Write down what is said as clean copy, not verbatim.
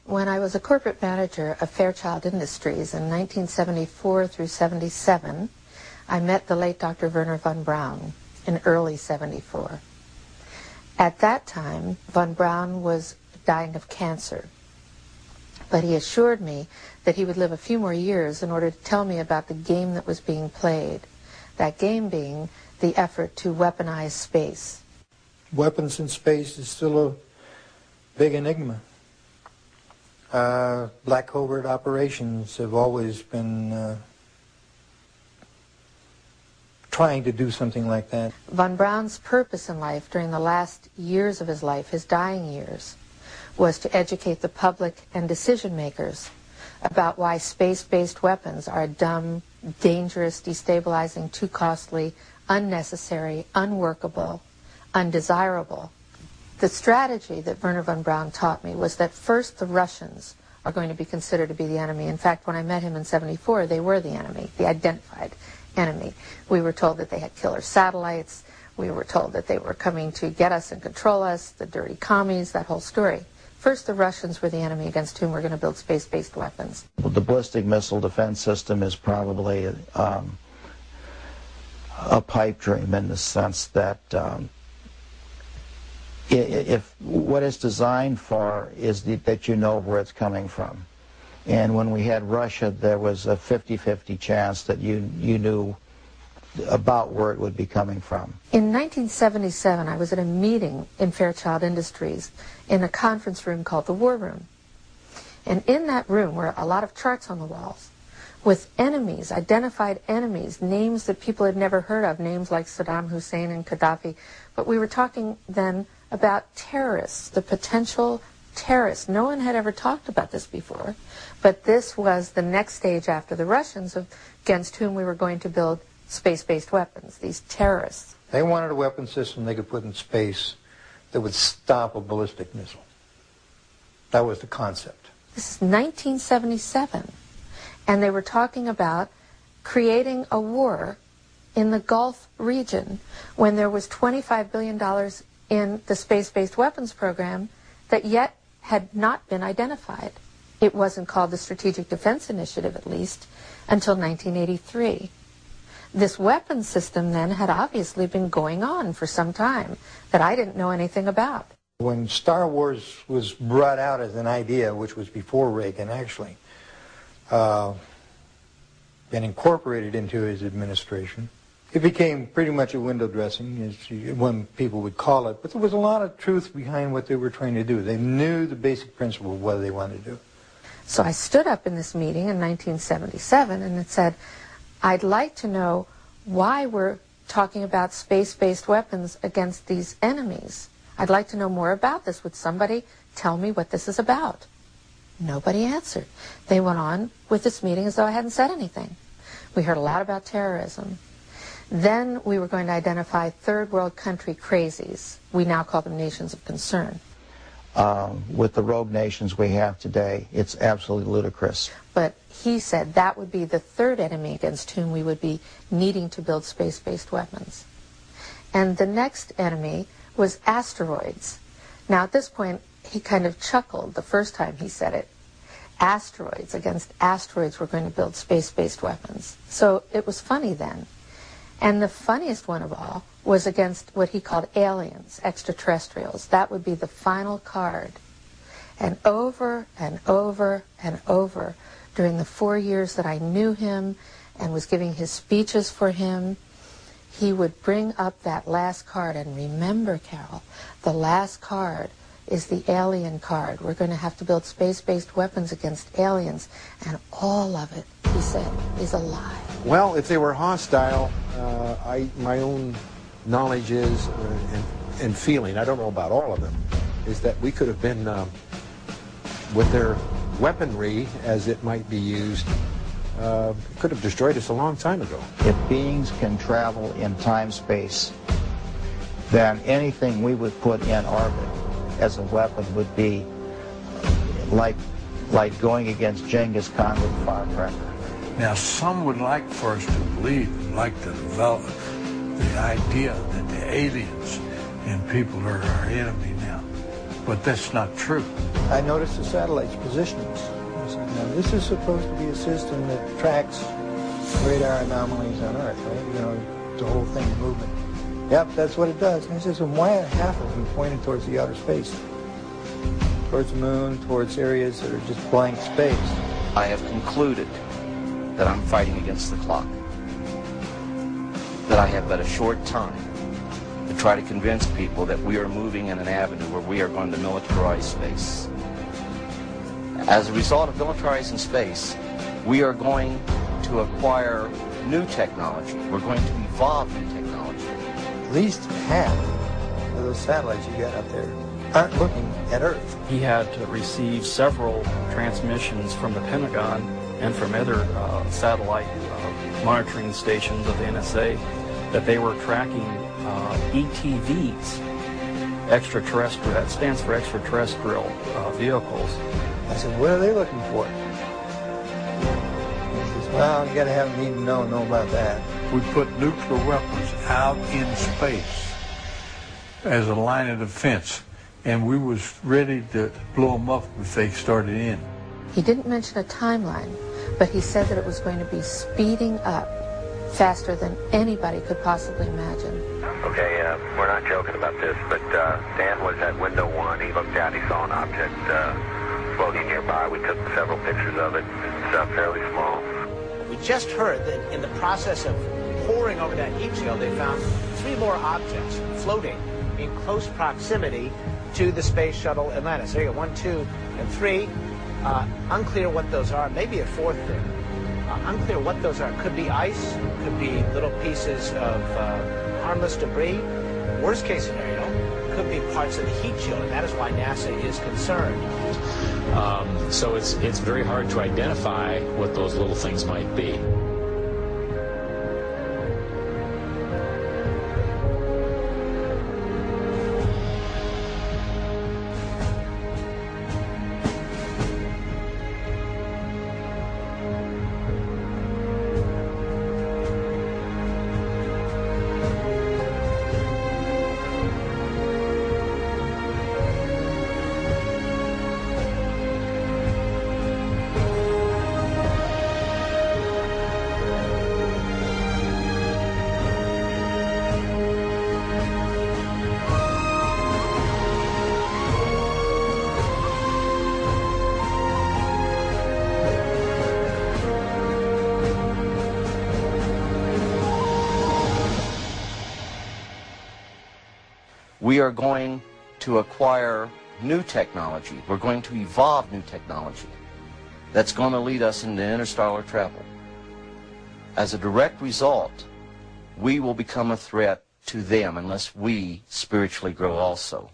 When I was a corporate manager of Fairchild Industries in 1974 through 77, I met the late Dr. Werner von Braun in early 74. At that time, von Braun was dying of cancer, but he assured me that he would live a few more years in order to tell me about the game that was being played, that game being the effort to weaponize space. Weapons in space is still a big enigma. Black covert operations have always been trying to do something like that. Von Braun's purpose in life during the last years of his life, his dying years, was to educate the public and decision makers about why space-based weapons are dumb, dangerous, destabilizing, too costly, unnecessary, unworkable, undesirable. The strategy that Werner von Braun taught me was that first the Russians are going to be considered to be the enemy. In fact, when I met him in 74, they were the enemy, the identified enemy. We were told that they had killer satellites. We were told that they were coming to get us and control us, the dirty commies, that whole story. First, the Russians were the enemy against whom we're going to build space-based weapons. Well, the ballistic missile defense system is probably a pipe dream in the sense that if what it's designed for is that you know where it's coming from. And when we had Russia, there was a 50-50 chance that you knew about where it would be coming from. In 1977, I was at a meeting in Fairchild Industries in a conference room called the War Room. And in that room were a lot of charts on the walls with enemies, identified enemies, names that people had never heard of, names like Saddam Hussein and Gaddafi. But we were talking then about terrorists, the potential terrorists. No one had ever talked about this before, but this was the next stage after the Russians against whom we were going to build space-based weapons, these terrorists. They wanted a weapon system they could put in space that would stop a ballistic missile. That was the concept. This is 1977, and they were talking about creating a war in the Gulf region when there was $25 billion in the space-based weapons program that yet had not been identified. It wasn't called the Strategic Defense Initiative, at least, until 1983. This weapons system then had obviously been going on for some time that I didn't know anything about. When Star Wars was brought out as an idea, which was before Reagan actually, and incorporated into his administration, it became pretty much a window dressing, as one people would call it, but there was a lot of truth behind what they were trying to do. They knew the basic principle of what they wanted to do. So I stood up in this meeting in 1977 and it said, I'd like to know why we're talking about space-based weapons against these enemies. I'd like to know more about this. Would somebody tell me what this is about? Nobody answered. They went on with this meeting as though I hadn't said anything. We heard a lot about terrorism. Then we were going to identify third world country crazies. We now call them nations of concern. With the rogue nations we have today, it's absolutely ludicrous. But he said that would be the third enemy against whom we would be needing to build space-based weapons. And the next enemy was asteroids. Now at this point, he kind of chuckled the first time he said it. Asteroids, against asteroids we're going to build space-based weapons. So it was funny then. And the funniest one of all was against what he called aliens, extraterrestrials. That would be the final card. And over and over and over, during the 4 years that I knew him and was giving his speeches for him, he would bring up that last card. And remember, Carol, the last card is the alien card. We're going to have to build space-based weapons against aliens. And all of it, he said, is a lie. Well, if they were hostile, my own knowledge is, and feeling, I don't know about all of them, is that we could have been, with their weaponry, as it might be used, could have destroyed us a long time ago. If beings can travel in time-space, then anything we would put in orbit as a weapon would be like going against Genghis Khan with a firecracker. Now, some would like for us to believe and like to develop the idea that the aliens and people are our enemy now. but that's not true. I noticed the satellite's positionings. I said, now this is supposed to be a system that tracks radar anomalies on Earth, right? You know, the whole thing, the movement. Yep, that's what it does. And I says, well, why are half of them pointed towards the outer space? Towards the moon, towards areas that are just blank space. I have concluded that I'm fighting against the clock. That I have but a short time to try to convince people that we are moving in an avenue where we are going to militarize space. As a result of militarizing space, we are going to acquire new technology. We're going to evolve new technology. At least half of those satellites you got up there aren't looking at Earth. He had to receive several transmissions from the Pentagon and from other satellite monitoring stations of the NSA that they were tracking ETVs, extraterrestrial. That stands for extraterrestrial vehicles. I said, what are they looking for? He says, well, you got to have them even know about that. We put nuclear weapons out in space as a line of defense, and we was ready to blow them up if they started in. He didn't mention a timeline, but he said that it was going to be speeding up faster than anybody could possibly imagine. Okay, we're not joking about this, but Dan was at window 1. He looked out, he saw an object floating nearby. We took several pictures of it. It's fairly small. We just heard that in the process of poring over that heat shield, they found 3 more objects floating in close proximity to the Space Shuttle Atlantis. There you go, 1, 2, and 3. Unclear what those are. Maybe a 4th thing. Unclear what those are. Could be ice, could be little pieces of harmless debris. Worst case scenario, could be parts of the heat shield, and that is why NASA is concerned. So it's very hard to identify what those little things might be. We are going to acquire new technology. We're going to evolve new technology that's going to lead us into interstellar travel. As a direct result, we will become a threat to them unless we spiritually grow also.